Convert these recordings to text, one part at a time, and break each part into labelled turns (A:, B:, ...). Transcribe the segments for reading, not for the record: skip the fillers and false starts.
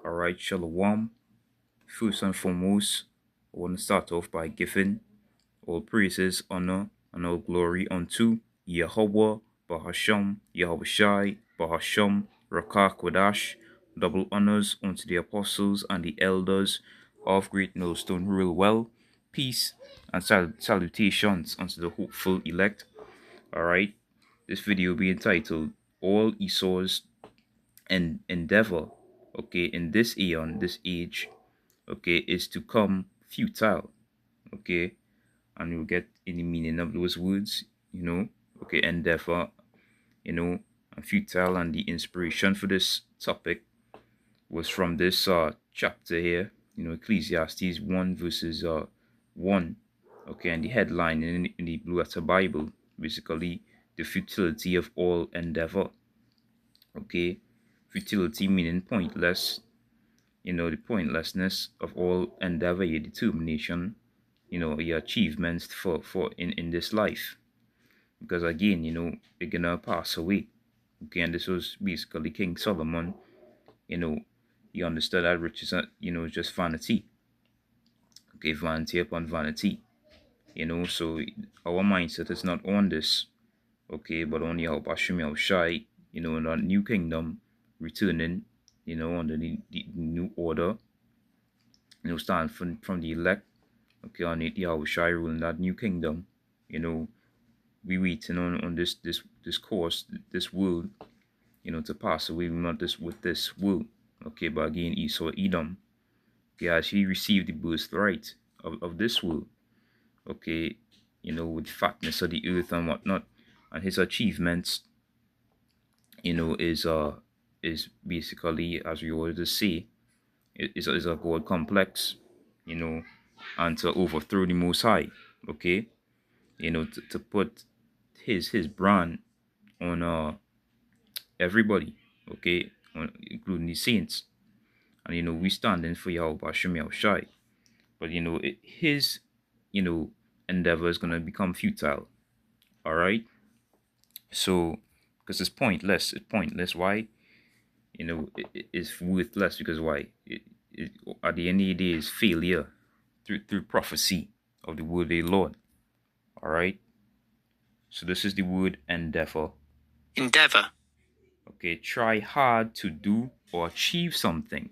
A: Alright, Shalom. First and foremost, I want to start off by giving all praises, honor, and all glory unto Yahweh, Bahasham, Yahweh Shai, Bahasham, Rakak Wadash. Double honors unto the apostles and the elders of Great Millstone Rule Well. Peace and salutations unto the hopeful elect. Alright, this video will be entitled All Esau'S and Endeavor, okay, in this Aion, this age, okay, is to come futile, okay, and you'll get any meaning of those words, okay, endeavor, and futile, and the inspiration for this topic was from this chapter here, Ecclesiastes 1 verses 1, okay, and the headline in the Blue Letter Bible, basically, the futility of all endeavor, okay, futility meaning pointless, the pointlessness of all endeavor, your determination, your achievements for in this life. Because again, they're gonna pass away. Okay, and this was basically King Solomon, he understood that riches are, just vanity. Okay, vanity upon vanity. So our mindset is not on this, okay, but on Yahweh Shai, in that new kingdom returning, under the new order, stand from the elect, okay, on it, Yahweh Shai ruling that new kingdom, we waiting on this course, this world, to pass away, not this with this world, okay, but again, Esau, Edom, okay, as he received the birthright of this world, okay, with fatness of the earth and whatnot, and his achievements, is basically, as we always say, is a God complex, and to overthrow the Most High, okay, to put his brand on everybody, okay, including the saints, and we standing for Yahweh Shem Shai, but his endeavor is gonna become futile, all right, so because it's pointless. Why? It's worthless because why? At the end of the day, is failure through prophecy of the word of the Lord. All right. So this is the word endeavor.
B: Endeavor.
A: Okay. Try hard to do or achieve something.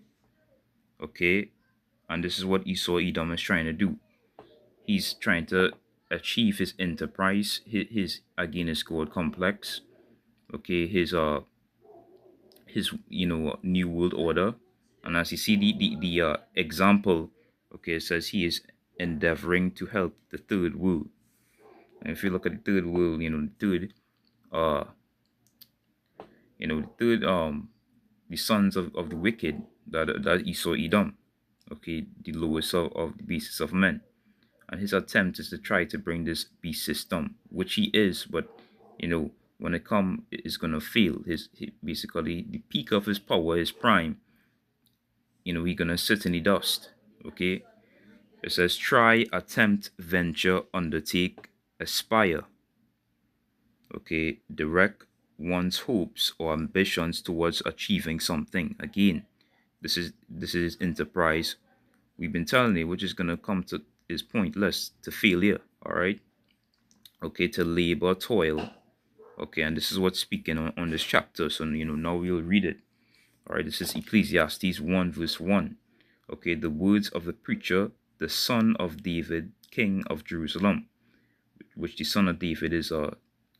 A: Okay. And this is what Esau Edom is trying to do. He's trying to achieve his enterprise, his again his God complex. Okay. His new world order, and as you see the example, okay, it says he is endeavoring to help the third world. And if you look at the third world, uh the third the sons of the wicked, that Esau Edom, okay, the lowest of the beasts of men, and his attempt is to try to bring this beast system, which he is, but when it come, it's gonna fail. Basically the peak of his power, his prime, he gonna sit in the dust. Okay, it says try, attempt, venture, undertake, aspire. Okay, direct one's hopes or ambitions towards achieving something. Again, this is enterprise. We've been telling you, which is gonna come to is pointless, to failure. All right. Okay, to labor, toil. Okay, and this is what's speaking on this chapter. So now we'll read it. All right, this is Ecclesiastes 1 verse 1. Okay, the words of the preacher, the son of David, king of Jerusalem, which the son of David is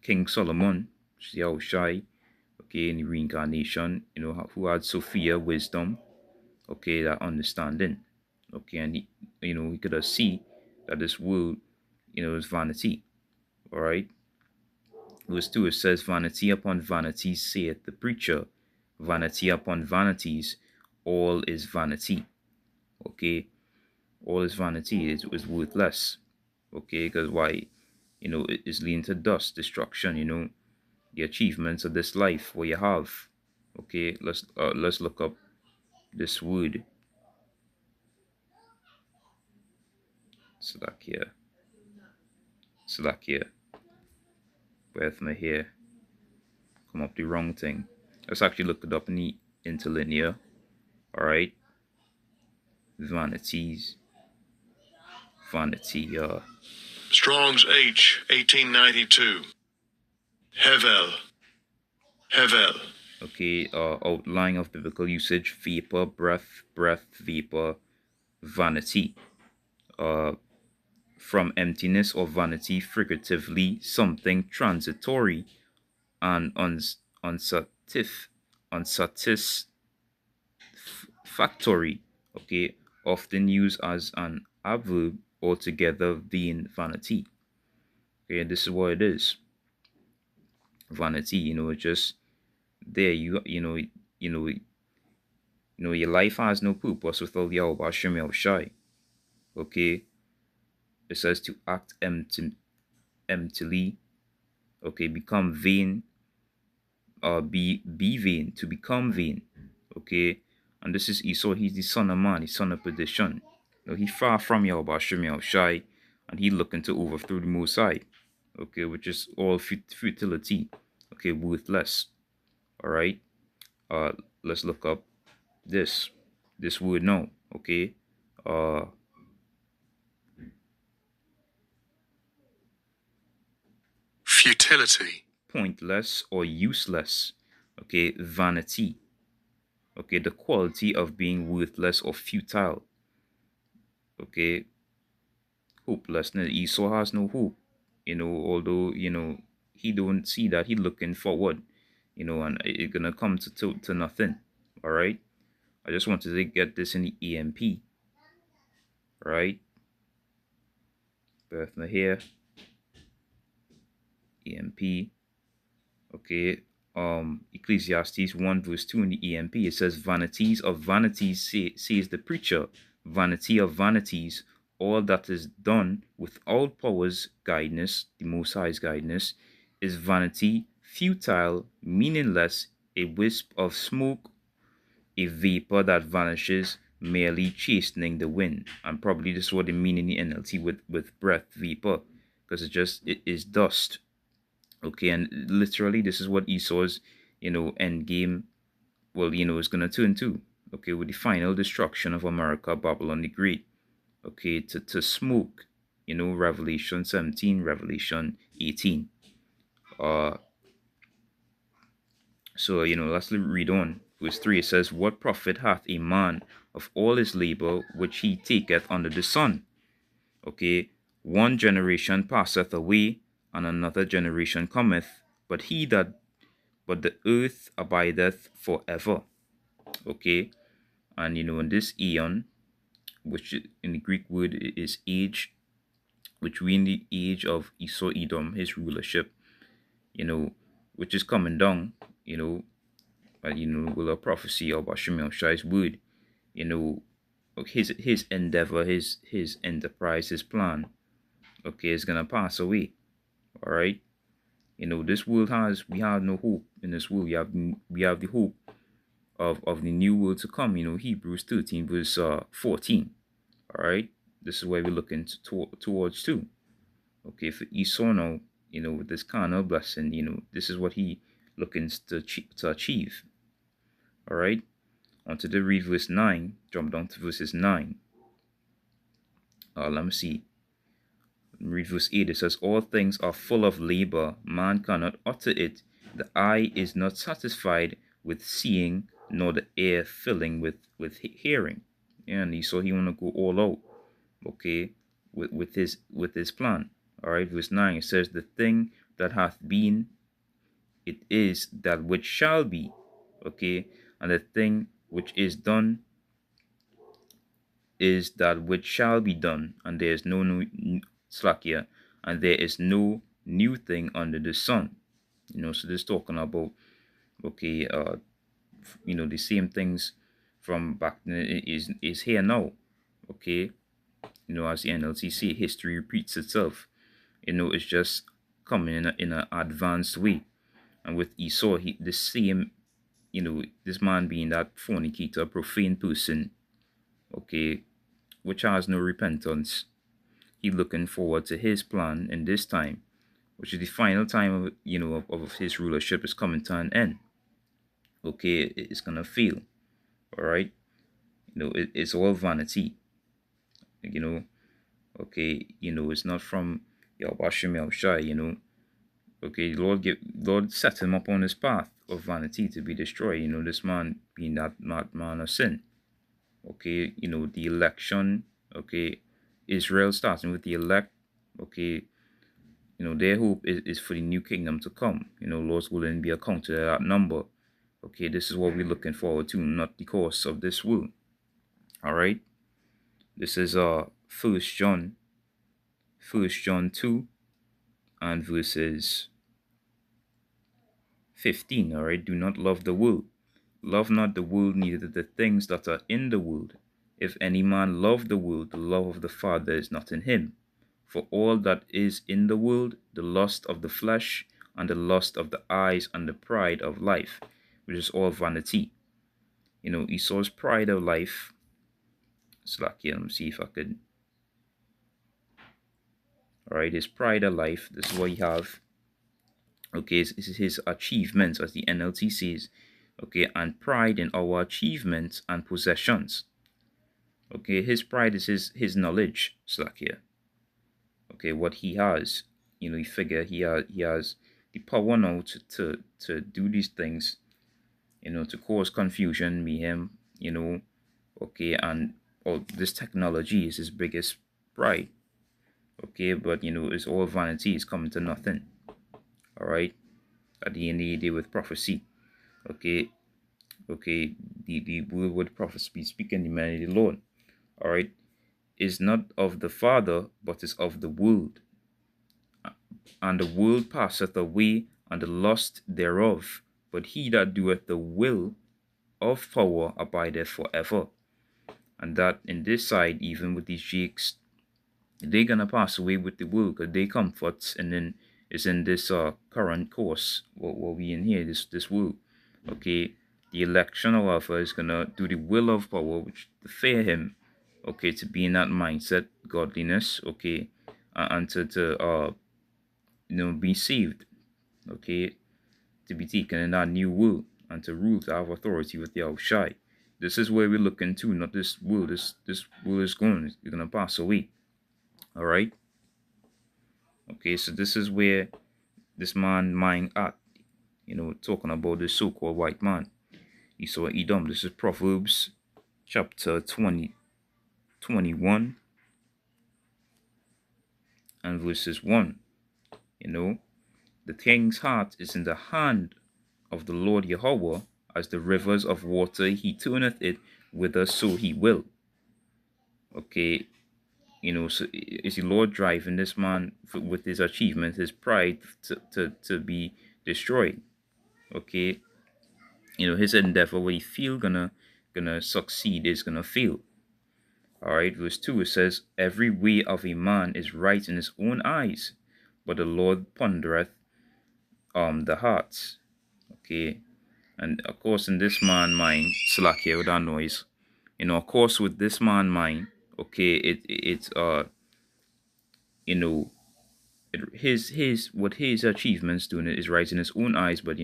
A: King Solomon, which is Yahushai, okay, in the reincarnation, who had Sophia, wisdom, okay, that understanding, okay, and he could see that this world, is vanity, all right. Verse 2, it says, vanity upon vanities, saith the preacher, vanity upon vanities, all is vanity, okay, all is vanity, is worthless, okay, because why? It is leading to dust, destruction, the achievements of this life, what you have, okay. Let's look up this word, Salakia, with me here, come up the wrong thing. Let's actually look it up in the interlinear, all right. vanities, vanity.
B: Strong's H, 1892. Hevel. Hevel.
A: Okay, outline of biblical usage: vapor, breath, breath, vapor, vanity. From emptiness or vanity, figuratively, something transitory and unsatisfactory. Okay, often used as an adverb, altogether vain vanity. Okay, this is what it is. Vanity, it's just there. Your life has no purpose without Yahweh Hashem Yahushai. Okay, it says to act emptily. Okay, become vain, be vain, to become vain. Okay, and this is Esau. He's the son of man, the son of perdition. He far from Yahweh Hashem Yahushai, and he looking to overthrow the Most High. Okay, which is all futility. Okay, worthless. All right. Let's look up this word now. Okay.
B: Futility.
A: Pointless or useless. Okay, vanity. Okay, the quality of being worthless or futile. Okay, hopelessness. Esau has no hope. Although he don't see that, he looking forward. And it's gonna come to nothing. All right. I just wanted to get this in the EMP. Right. Birth here. EMP. Okay. Ecclesiastes 1 verse 2 in the EMP, it says, vanities of vanities, says the preacher, vanity of vanities, all that is done without power's guidance, the Most High's guidance, is vanity, futile, meaningless, a wisp of smoke, a vapor that vanishes, merely chastening the wind. And probably this is what they mean in the NLT with breath, vapor, because it is dust. Okay, and literally this is what Esau's, end game, is gonna turn to. Okay, with the final destruction of America, Babylon the Great. Okay, to smoke, Revelation 17, Revelation 18. So, let's read on. Verse 3, it says, what profit hath a man of all his labor which he taketh under the sun? Okay, one generation passeth away, and another generation cometh, but the earth abideth forever. Okay, and in this Aion, which in the Greek word is age, which we in the age of Esau Edom, his rulership, which is coming down, with a prophecy of Hashem Shai's word, his endeavor, his enterprise, his plan, okay, is gonna pass away. All right. This world we have no hope in this world. We have the hope of the new world to come. Hebrews 13 verse 14. All right. This is where we're looking towards too. Okay, for Esau now, with this carnal blessing, this is what he looking to achieve. All right. On to the read verse 9. Jump down to verses 9. Let me see. Read verse 8. It says, all things are full of labor. Man cannot utter it. The eye is not satisfied with seeing, nor the ear filling with hearing. And Esau, he want to go all out. Okay, with his plan. All right, verse 9, it says, the thing that hath been, it is that which shall be. Okay, and the thing which is done is that which shall be done, and there is no new slack here, and there is no new thing under the sun. So this talking about, okay, the same things from back then is here now. Okay, as the NLT say, history repeats itself. It's just coming in an advanced way. And with Esau, the same, this man being that fornicator, profane person, okay, which has no repentance. He looking forward to his plan in this time, which is the final time of his rulership is coming to an end. Okay, it's gonna fail. All right, It's all vanity. You know, okay, it's not from Yahweh Yahushai, Okay, Lord set him up on his path of vanity to be destroyed. This man being that man of sin. Okay, the election. Okay, Israel starting with the elect. Okay, their hope is for the new kingdom to come. Lord's willing be accounted to that number. Okay, this is what we're looking forward to, not the course of this world. All right, this is First John 2 and verses 15. All right, do not love the world. Love not the world, neither the things that are in the world. If any man love the world, the love of the Father is not in him. For all that is in the world, the lust of the flesh, and the lust of the eyes, and the pride of life, which is all vanity. Esau's pride of life. So like, let me see if I could. All right, his pride of life. This is what you have. Okay, this is his achievements, as the NLT says. Okay, and pride in our achievements and possessions. Okay, his pride is his knowledge, Slack here. Okay, what he has, he figure he has the power now to do these things, to cause confusion, mayhem, okay, and all this technology is his biggest pride. Okay, but it's all vanity, it's coming to nothing. All right, at the end of the day with prophecy. Okay, the word prophecy be speaking the man of the Lord. All right, is not of the Father, but is of the world. And the world passeth away, and the lust thereof. But he that doeth the will of power abideth forever. And that in this side, even with these jakes, they're gonna pass away with the world, because they comforts, and then it's in this current course what we in here, this world. Okay, the election, however, is gonna do the will of power, which to fear him. Okay, to be in that mindset, godliness. Okay, and to be saved. Okay, to be taken in that new world and to rule, to have authority with the Yahushai. This is where we're looking to, not this world. This world is going. It's gonna pass away. All right. Okay, so this is where this man mind at. Talking about this so-called white man, Esau-Edom. This is Proverbs chapter 21 and verses 1. The king's heart is in the hand of the Lord Yahweh, as the rivers of water, he turneth it whither so he will. Okay, so is the Lord driving this man with his achievement, his pride to be destroyed? Okay, his endeavor, what he feel gonna succeed is gonna fail. All right, verse 2, it says, every way of a man is right in his own eyes, but the Lord pondereth the hearts. Okay, and of course in this man mind, slack here with that noise, of course with this man mind, okay, it's his what his achievements doing is right in his own eyes, but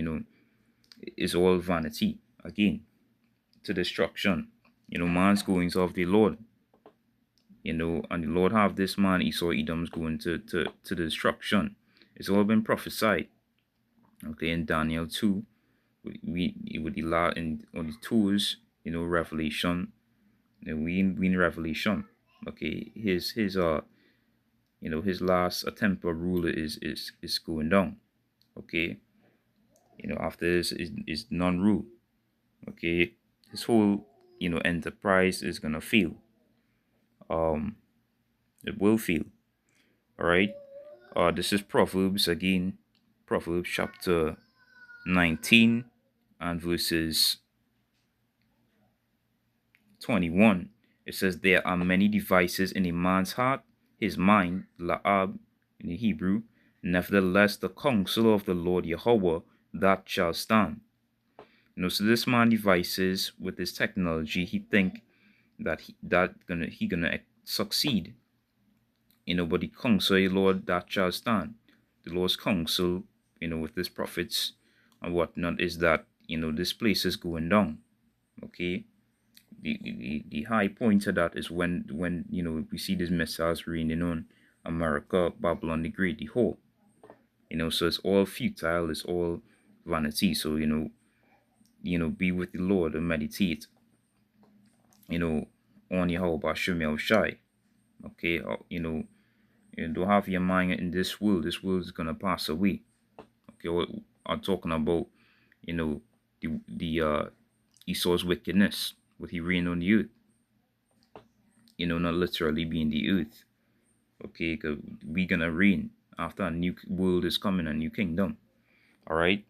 A: it's all vanity again, to destruction. Man's goings of the Lord. And the Lord have this man Esau-Edom's going to destruction. It's all been prophesied. Okay, in Daniel 2, we with the law and on the tours, Revelation, and we in Revelation. Okay, his his last attempt of ruler is going down. Okay, after this is non-rule. Okay, his whole enterprise is gonna fail. It will fail. All right. This is Proverbs again. Proverbs chapter 19 and verses 21. It says, there are many devices in a man's heart, his mind, la'ab in the Hebrew. Nevertheless, the counsel of the Lord Yahweh, that shall stand. So this man devices with his technology, he think that he gonna succeed. But the counsel of the Lord, that shall stand. The Lord's counsel, with his prophets and whatnot, is that, this place is going down. Okay, the high point of that is when we see these missiles raining on America, Babylon the Great, the whole. So it's all futile, it's all vanity. So be with the Lord and meditate, on Yahweh Shem Shai. Okay, don't have your mind in this world. This world is gonna pass away. Okay, I'm talking about, the Esau's wickedness, what he reigned on the earth. Not literally being the earth. Okay, because we gonna reign after a new world is coming, a new kingdom. All right,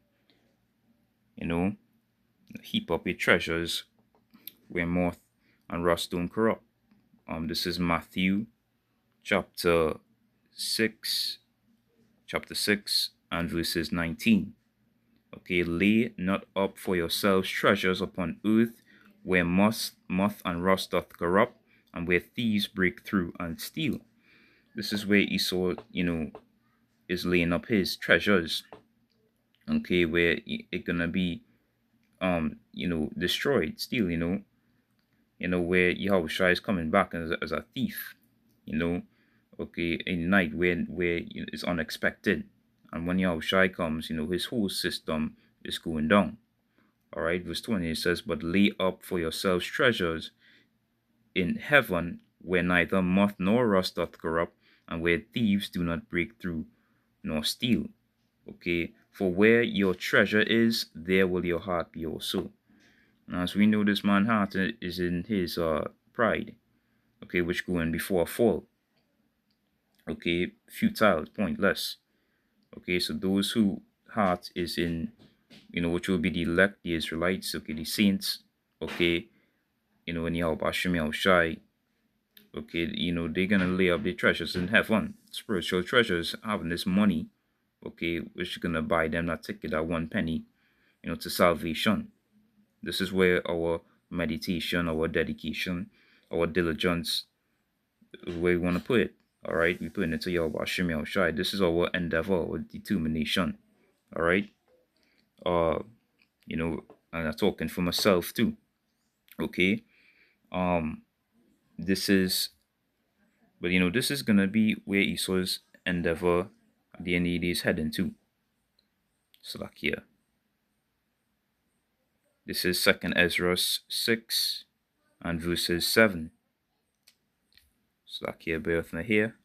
A: heap up your treasures where moth and rust don't corrupt. This is Matthew chapter 6, and verses 19. Okay, lay not up for yourselves treasures upon earth, where moth and rust doth corrupt, and where thieves break through and steal. This is where Esau, is laying up his treasures. Okay, where it gonna be, destroyed, steal. Where Yahweh is coming back as a thief. Okay, in night where it's unexpected, and when Yahweh comes, his whole system is going down. All right, verse 20, it says, "But lay up for yourselves treasures in heaven, where neither moth nor rust doth corrupt, and where thieves do not break through nor steal." Okay, for where your treasure is, there will your heart be also. Now, as we know, this man's heart is in his pride, okay, which going before a fall. Okay, futile, pointless. Okay, so those who heart is in, which will be the elect, the Israelites, okay, the saints, okay, in Yahweh Shem Shai, okay, they're gonna lay up their treasures in heaven, spiritual treasures, having this money, okay, which is gonna buy them that ticket at 1 penny, to salvation. This is where our meditation, our dedication, our diligence, where we want to put it. All right, we put it to Yahweh Shem Shai. This is our endeavor, our determination. All right, and I'm talking for myself too. Okay, this is, but this is gonna be where Esau's endeavor at the end of the day is heading to. So like here, this is 2nd Ezra 6 and verses 7. So like here, bear with me here.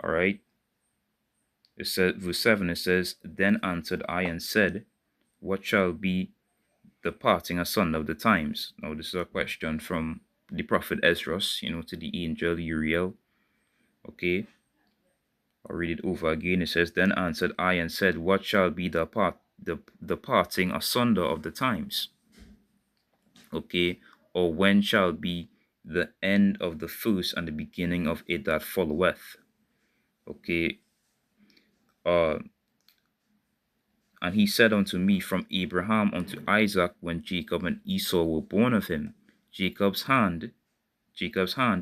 A: All right. It says, verse 7, it says, "Then answered I and said, What shall be the parting asunder of the times?" Now, this is a question from the prophet Esau'S, to the angel Uriel. Okay. I'll read it over again. It says, "Then answered I and said, What shall be the parting asunder of the times? Okay. Or when shall be the end of the first and the beginning of it that followeth?" Okay. And he said unto me, From Abraham unto Isaac, when Jacob and Esau were born of him. Jacob's hand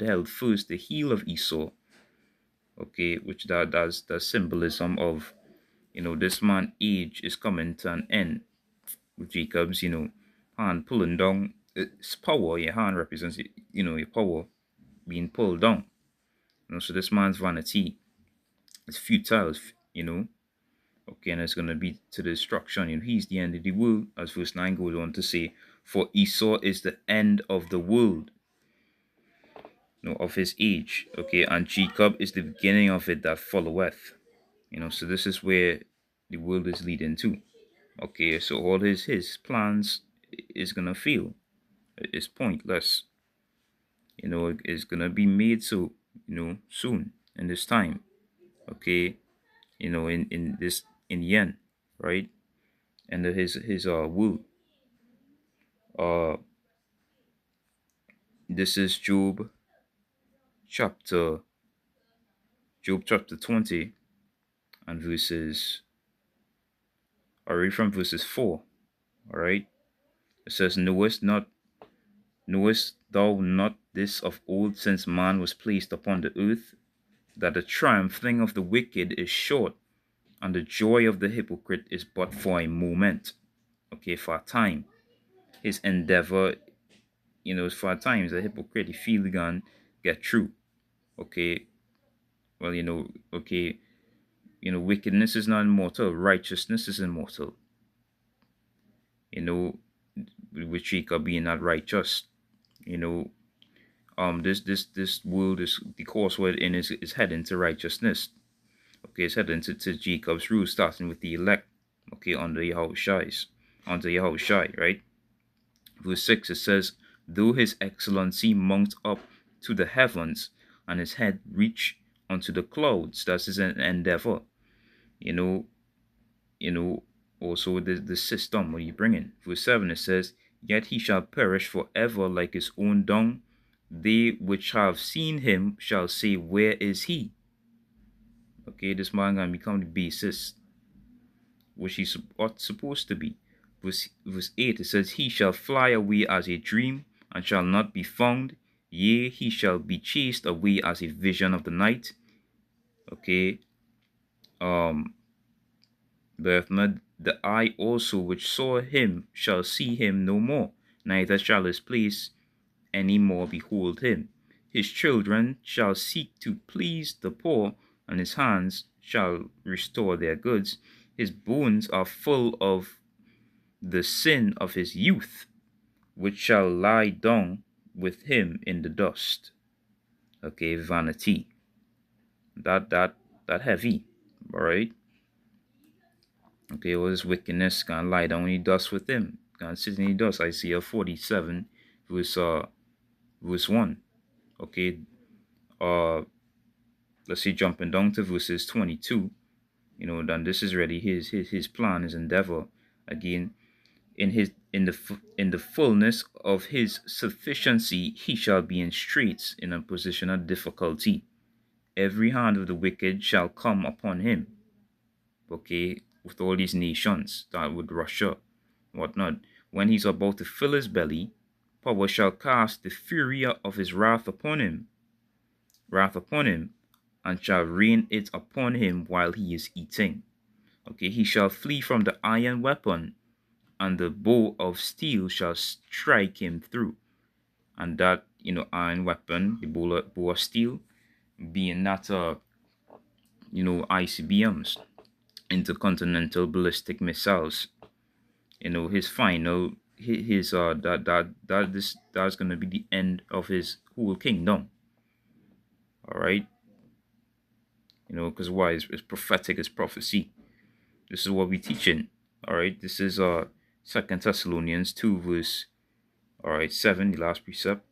A: held first the heel of Esau. Okay, which that's the symbolism of, this man age is coming to an end. With Jacob's, hand pulling down its power. Your hand represents, your power being pulled down. So this man's vanity is futile, Okay, and it's going to be to the destruction. He's the end of the world, as verse 9 goes on to say, "For Esau is the end of the world, of his age." Okay, and Jacob is the beginning of it that followeth. So this is where the world is leading to. Okay, so all his plans is going to fail. It's pointless. It's going to be made so, soon, in this time. Okay, in the end, right? And his will. This is chapter Job chapter 20 and I'll read from verses 4. All right. It says, knowest thou not this of old, since man was placed upon the earth, that the triumphing of the wicked is short, and the joy of the hypocrite is but for a moment. Okay, for a time. his endeavor, for at times the hypocrite he feel he can get through. Okay. Well, okay, wickedness is not immortal, righteousness is immortal. With Jacob being not righteous. You know, this world is the course we're in is heading to righteousness. Okay, it's heading to Jacob's rule, starting with the elect. Okay, under Yahushai, right? Verse 6 it says, though his excellency mount up to the heavens, and his head reach unto the clouds. That's his endeavor. You know, also the system what you bring in. Verse 7 it says, yet he shall perish forever like his own dung. They which have seen him shall say, where is he? Okay, this man gonna become the basis which he's supposed to be. Verse 8 it says, he shall fly away as a dream and shall not be found. Yea, he shall be chased away as a vision of the night. Okay. The eye also which saw him shall see him no more, neither shall his place any more behold him. His children shall seek to please the poor, and his hands shall restore their goods. His bones are full of the sin of his youth, which shall lie down with him in the dust. Okay, vanity. That heavy, all right. Okay, all this wickedness gonna lie down in the dust with him. Gonna sit in the dust. Isaiah 47, verse 1. Okay, let's see, jumping down to verses 22. Then this is really his plan, his endeavor. Again, in the fullness of his sufficiency, he shall be in straits, in a position of difficulty. Every hand of the wicked shall come upon him. Okay, with all these nations, that with Russia, whatnot. When he's about to fill his belly, power shall cast the fury of his wrath upon him, and shall rain it upon him while he is eating. Okay, he shall flee from the iron weapon, and the bow of steel shall strike him through. And that, iron weapon, the bow of steel, being not ICBMs, intercontinental ballistic missiles. His final, that's gonna be the end of his whole kingdom. All right. Because why? It's prophetic, it's prophecy. This is what we're teaching. All right. This is 2 Thessalonians 2 verse 7, the last precept.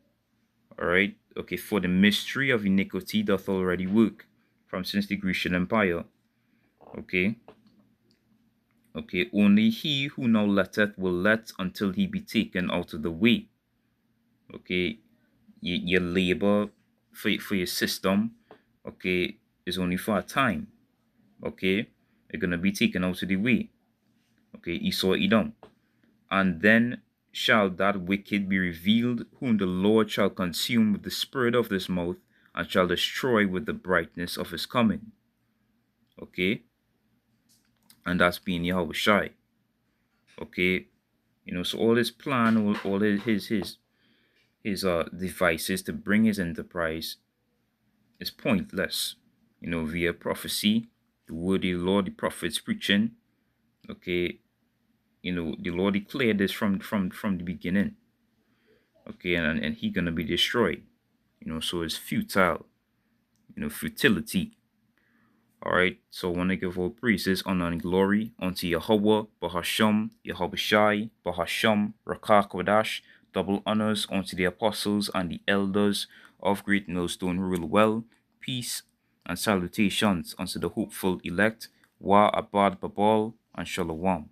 A: All right. Okay. For the mystery of iniquity doth already work from since the Grecian Empire. Okay. Okay. Only he who now letteth will let until he be taken out of the way. Okay. Your labor for your system, okay, is only for a time. Okay. They're gonna be taken out of the way. Okay. Esau, Edom. And then shall that wicked be revealed, whom the Lord shall consume with the spirit of his mouth, and shall destroy with the brightness of his coming. Okay. And that's being Yahushai. Okay. So all his plan, all his devices to bring his enterprise is pointless. Via prophecy, the word of the Lord, the prophets preaching. Okay. The Lord declared this from the beginning. Okay, and he gonna be destroyed. So it's futile. Futility. Alright, so I want to give all praises, honor, and glory unto Yahweh, Bahasham, Yahushai, Bahasham, Rakah Kodash. Double honors unto the apostles and the elders of Great Millstone Rule Well. Peace and salutations unto the hopeful elect, Wa Abad Babal, and Shalom.